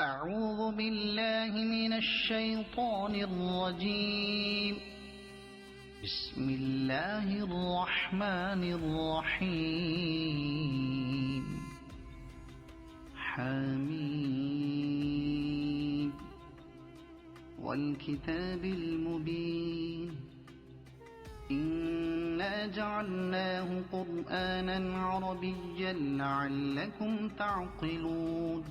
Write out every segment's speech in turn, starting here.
أعوذ بالله من الشيطان الرجيم. بسم الله الرحمن الرحيم. حميد والكتاب المبين. إنا جعلناه قرآنا عربيا لعلكم تعقلون.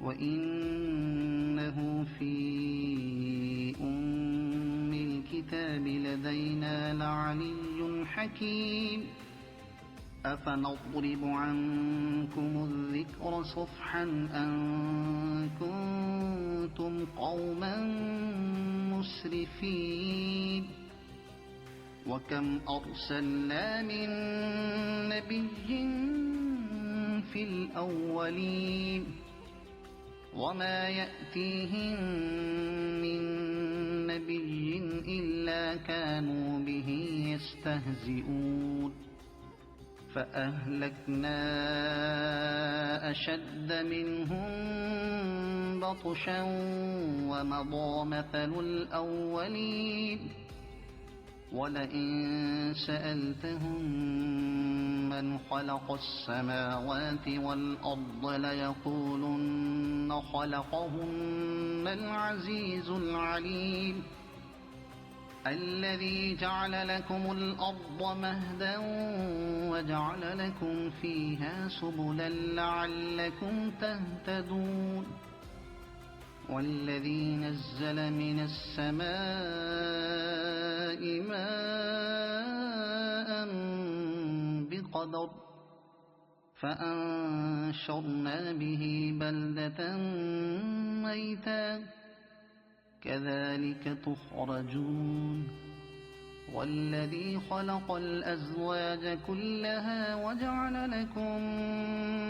وإنه في أم الكتاب لدينا لعلي حكيم. أفنضرب عنكم الذكر صفحا أن كنتم قوما مسرفين. وكم أرسلنا من نبي في الأولين وما يأتيهم من نبي إلا كانوا به يستهزئون. فأهلكنا أشد منهم بطشا ومضى مثل الأولين. ولئن سألتهم من خلق السماوات والأرض ليقولن خلقهن العزيز العليم. الذي جعل لكم الأرض مهدا وجعل لكم فيها سبلا لعلكم تهتدون. والذي نزل من السماء ماء بقدر فأنشرنا به بلدة ميتا كذلك تخرجون. والذي خلق الأزواج كلها وجعل لكم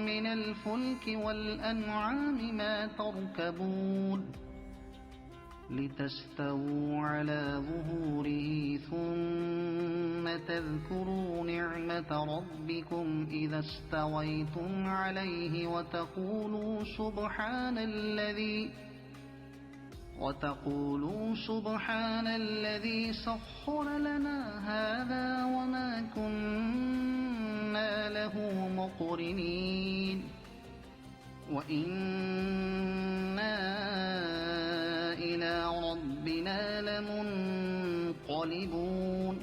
من الفلك والأنعام ما تركبون لتستووا على ظهوره ثم تذكروا نعمة ربكم إذا استويتم عليه وتقولوا سبحان الذي سخر لنا هذا وما كنا له مقرنين. وإنا إلى ربنا لمنقلبون.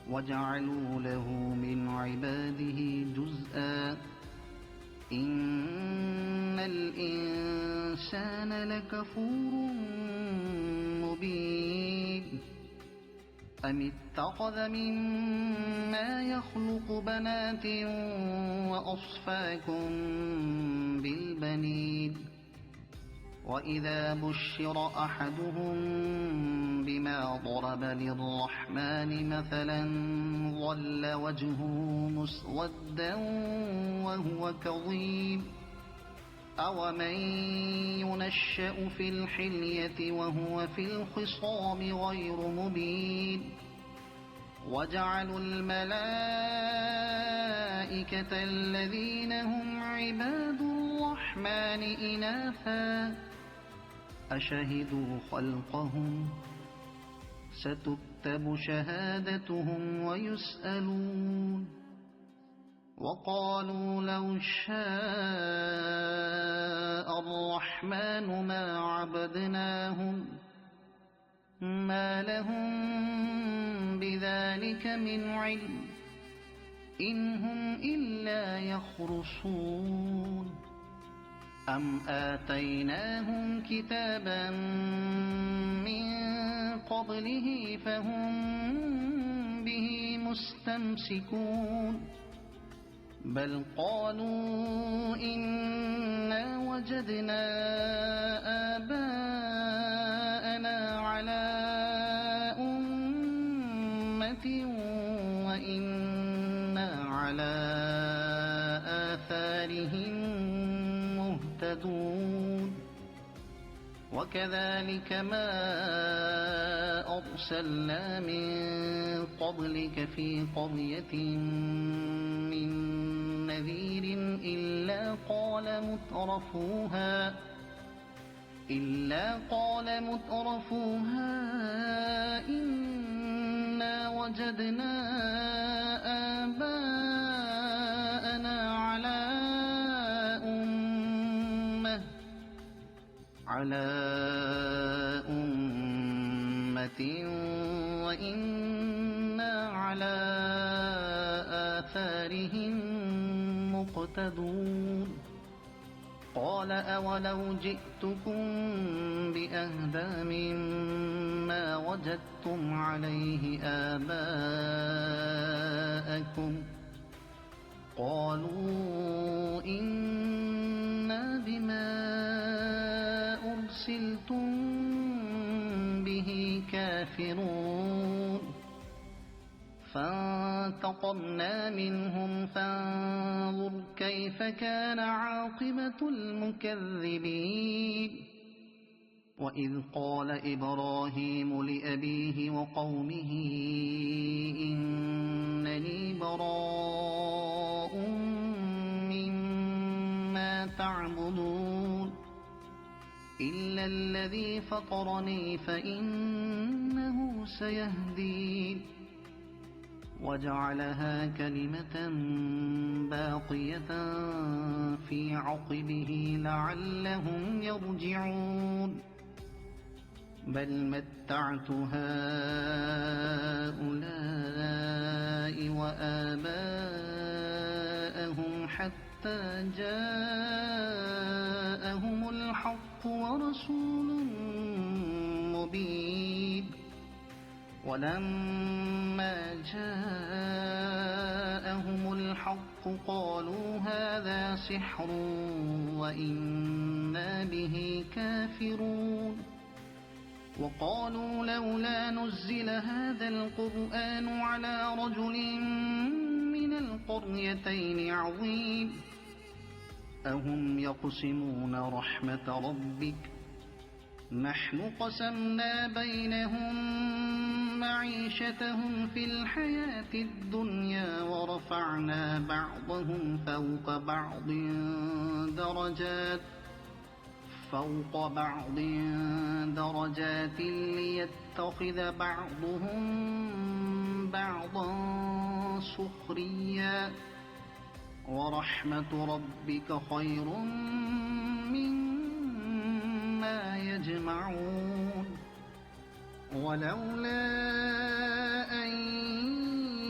وجعلوا له من عباده جزءا إن الإنسان لكفور مبين. أم اتخذ مما يخلق بنات وأصفاكم بالبنين. وإذا بشر أحدهم بما ضرب للرحمن مثلا ظل وجهه مسودا وهو كظيم. أومن ينشأ في الحلية وهو في الخصام غير مبين. وجعلوا الملائكة الذين هم عباد الرحمن إناثا أشهدوا خلقهم ستكتب شهادتهم ويسألون. وقالوا لو شاء الرحمن ما عبدناهم ما لهم بذلك من علم إن هم إلا يخرصون. أم آتيناهم كتابا من قبله فهم به مستمسكون. بل قالوا إنا وجدنا آباءنا على أمة وإنا على آثارهم مهتدون. وكذلك ما أرسلنا من قبلك في قرية من نذير إلا قال مترفوها إنا وجدنا آباءنا على أمة وإنا على آثارهم مقتدون قال أولو جئتكم بأهدى مما وجدتم عليه آباءكم قالوا إنا بما أرسلتم به كافرون فانتقمنا منهم فانظر كيف كان عاقبة المكذبين وإذ قال إبراهيم لأبيه وقومه إنني براء مما تعبدون إلا الذي فطرني فإنه سيهدين وجعلها كلمة باقية في عقبه لعلهم يرجعون بل متعت هؤلاء وآباءهم حتى جاءهم الحق ورسول مبين ولما جاءهم الحق قالوا هذا سحر وإنا به كافرون وقالوا لولا نزل هذا القرآن على رجل من القريتين عظيم أهم يقسمون رحمة ربك نحن قسمنا بينهم معيشتهم في الحياة الدنيا ورفعنا بعضهم فوق بعض درجات ليتخذ بعضهم بعضا سخريا ورحمة ربك خير مما يجمعون ولولا أن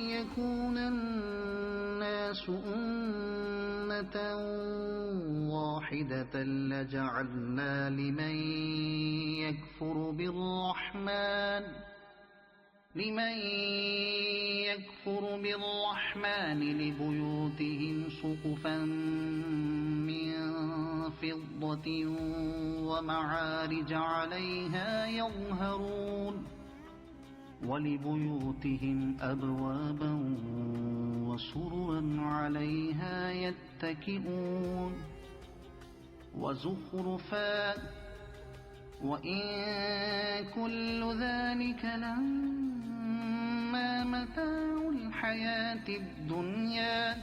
يكون الناس أمة واحدة لجعلنا لمن يكفر بالرحمن لبيوتهم سقفا من فضة ومعارج عليها يظهرون ولبيوتهم أبوابا وسررا عليها يتكئون وزخرفا وإن كل ذلك لما متاع الحياة الدنيا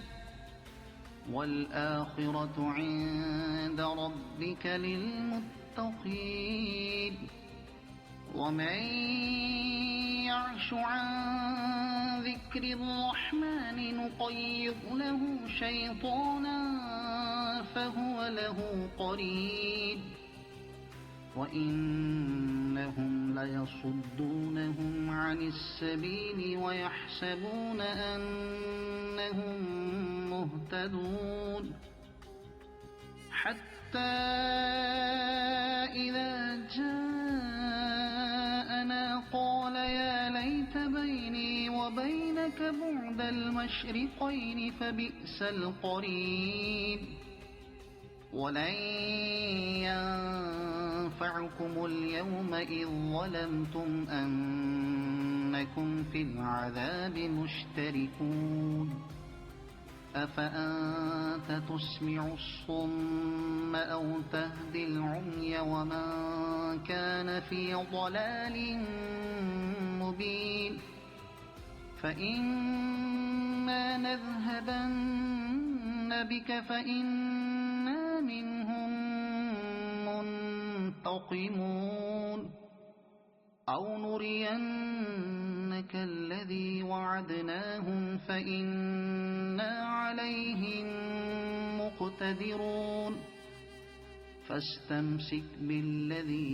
والآخرة عند ربك للمتقين ومن يعش عن ذكر الرحمن نقيض له شيطانا فهو له قرين وإنهم ليصدونهم عن السبيل ويحسبون أنهم مهتدون حتى إذا جاءنا قال يا ليت بيني وبينك بعد المشرقين فبئس القرين ولن ينفعكم اليوم إذ ظلمتم أنكم في العذاب مشتركون أفأنت تسمع الصم أو تهدي العمي ومن كان في ضلال مبين فإما نذهبن بك فإنا منهم منتقمون أو نرينك الذي وعدناهم فإنا عليهم مقتدرون فاستمسك بالذي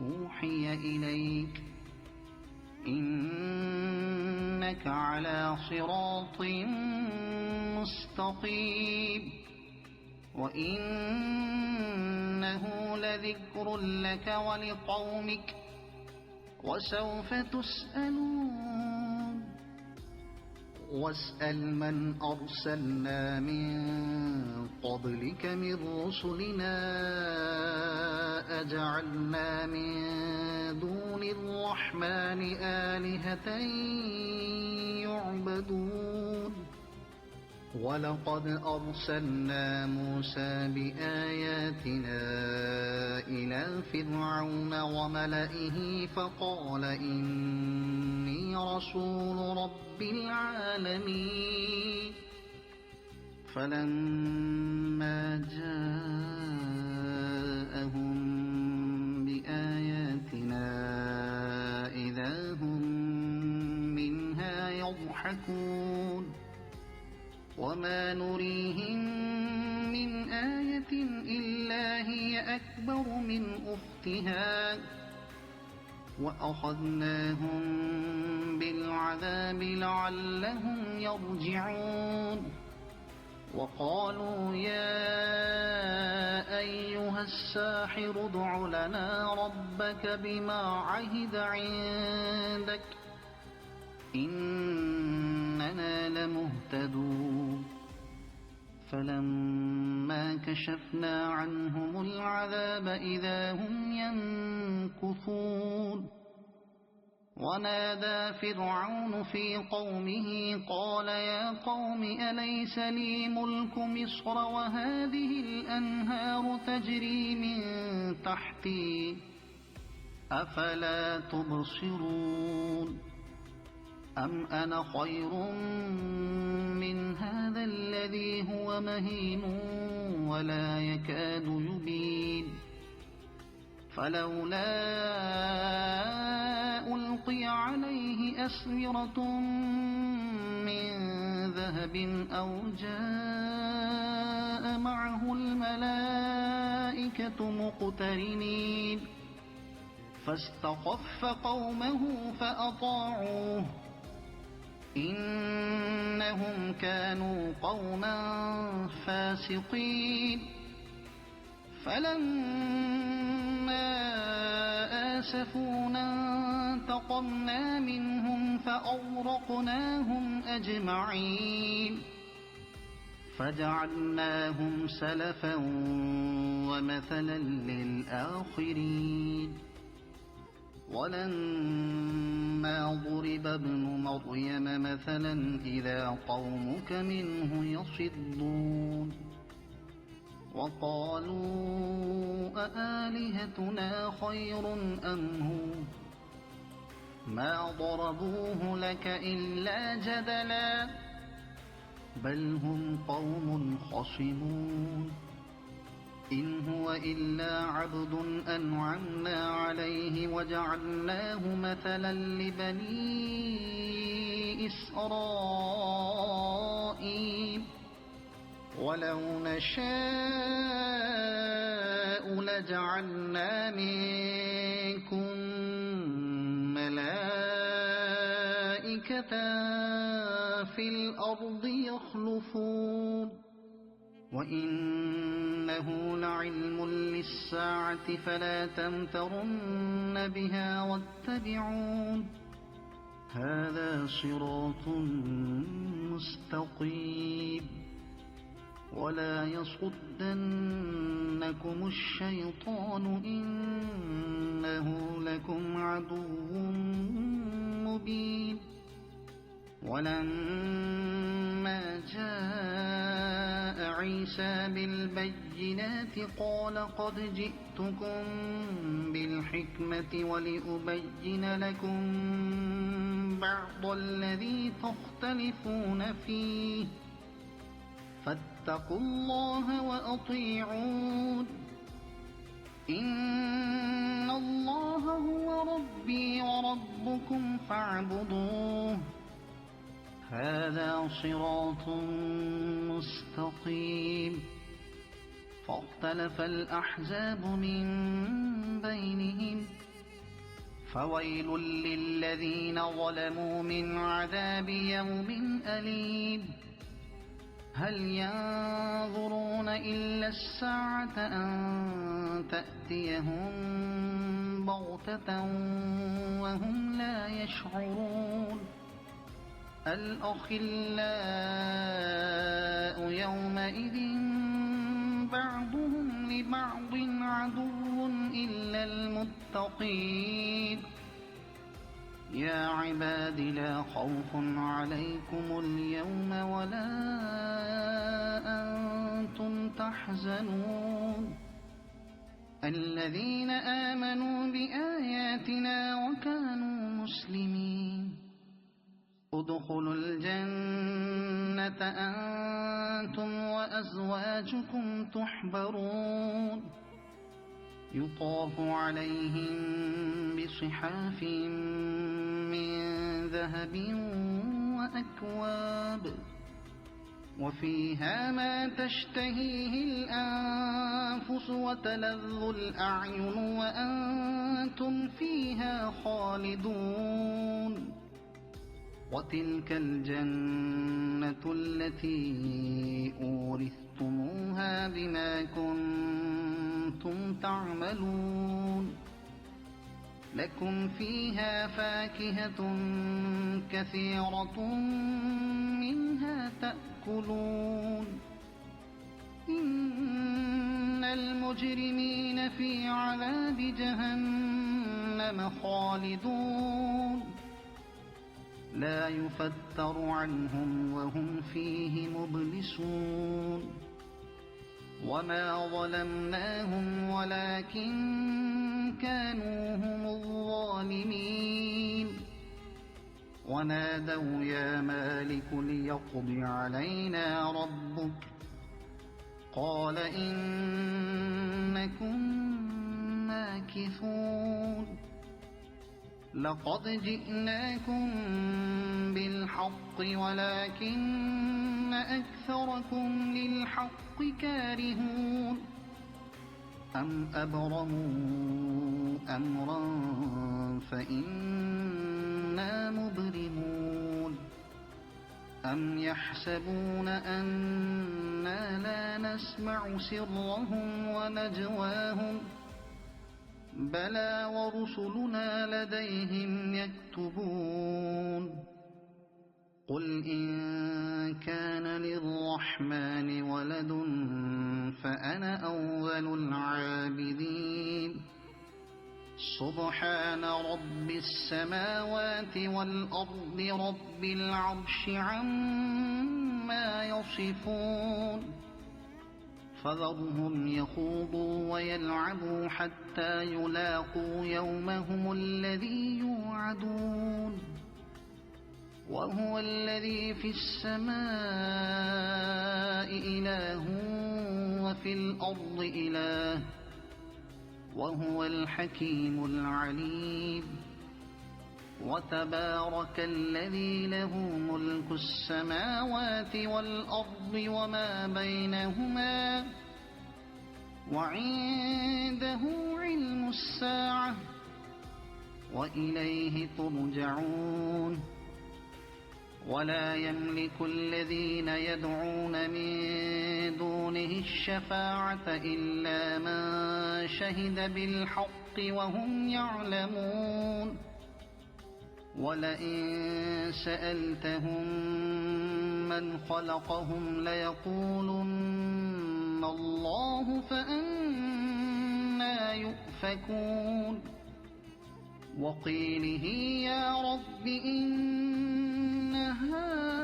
أوحي إليك إنك على صراط مستقيم وإنه لذكر لك ولقومك وسوف تسألون واسأل من أرسلنا من قبلك من رسلنا أجعلنا من دون الرحمن آلهة يعبدون ولقد أرسلنا موسى بآياتنا إلى فرعون وملئه فقال إني رسول رب العالمين فلما جاءهم بآياتنا إذا هم منها يضحكون وما نريهم من آية إلا هي أكبر من أختها وأخذناهم بالعذاب لعلهم يرجعون وقالوا يا أيها الساحر ادع لنا ربك بما عهد عندك إننا لمهتدون فلما كشفنا عنهم العذاب إذا هم ينكثون ونادى فرعون في قومه قال يا قوم أليس لي ملك مصر وهذه الأنهار تجري من تحتي أفلا تبصرون أم أنا خير من هذا الذي هو مهين ولا يكاد يبين فلولا ألقي عليه أسورة من ذهب أو جاء معه الملائكة مقترنين فاستخف قومه فأطاعوه إنهم كانوا قوما فاسقين فلما آسفونا انتقمنا منهم فأغرقناهم أجمعين فجعلناهم سلفا ومثلا للآخرين ولما ضرب ابن مريم مثلا إذا قومك منه يصدون وقالوا أآلهتنا خير أم هو ما ضربوه لك إلا جدلا بل هم قوم خصمون إن هو إلا عبد أنعمنا عليه وجعلناه مثلا لبني إسرائيل ولو نشاء لجعلنا منكم ملائكة في الأرض يخلفون وإنه لعلم للساعة فلا تمترن بها واتبعون هذا صراط مستقيم ولا يصدنكم الشيطان إنه لكم عدو مبين ولما جاء عيسى بالبينات قال قد جئتكم بالحكمة ولأبين لكم بعض الذي تختلفون فيه فاتقوا الله وأطيعون إن الله هو ربي وربكم فاعبدوه هذا صراط مستقيم فاختلف الأحزاب من بينهم فويل للذين ظلموا من عذاب يوم أليم هل ينظرون إلا الساعة أن تأتيهم بغتة وهم لا يشعرون الأخلاء يومئذ بعضهم لبعض عدو إلا المتقين يا عباد لا خوف عليكم اليوم ولا أنتم تحزنون الذين آمنوا بآياتنا وكانوا مسلمين ادخلوا الجنة أنتم وأزواجكم تحبرون يطاف عليهم بصحاف من ذهب وأكواب وفيها ما تشتهيه الأنفس وتلذ الأعين وأنتم فيها خالدون وتلك الجنة التي أورثتموها بما كنتم تعملون لكم فيها فاكهة كثيرة منها تأكلون إن المجرمين في عذاب جهنم خالدون لا يفتر عنهم وهم فيه مبلسون وما ظلمناهم ولكن كانوا هم الظالمين ونادوا يا مالك ليقض علينا ربك قال إنكم ماكثون لقد جئناكم بالحق ولكن أكثركم للحق كارهون أم أبرموا أمرا فإنا مبرمون أم يحسبون أنا لا نسمع سرهم ونجواهم بلى ورسلنا لديهم يكتبون قل إن كان للرحمن ولد فأنا أول العابدين سبحان رب السماوات والأرض رب العرش عما يصفون فذرهم يخوضوا ويلعبوا حتى يلاقوا يومهم الذي يوعدون وهو الذي في السماء إله وفي الأرض إله وهو الحكيم العليم وتبارك الذي له ملك السماوات والأرض وما بينهما وعنده علم الساعة وإليه ترجعون ولا يملك الذين يدعون من دونه الشفاعة إلا من شهد بالحق وهم يعلمون ولئن سألتهم من خلقهم ليقولن الله فأنى يؤفكون وقيله يا رب إن هؤلاء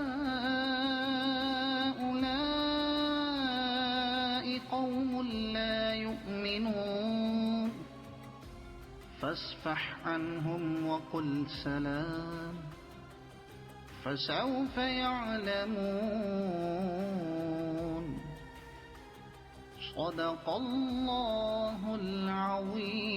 لا يؤمنون فاصفح عنهم وقل سلام فسوف يعلمون صدق الله العظيم.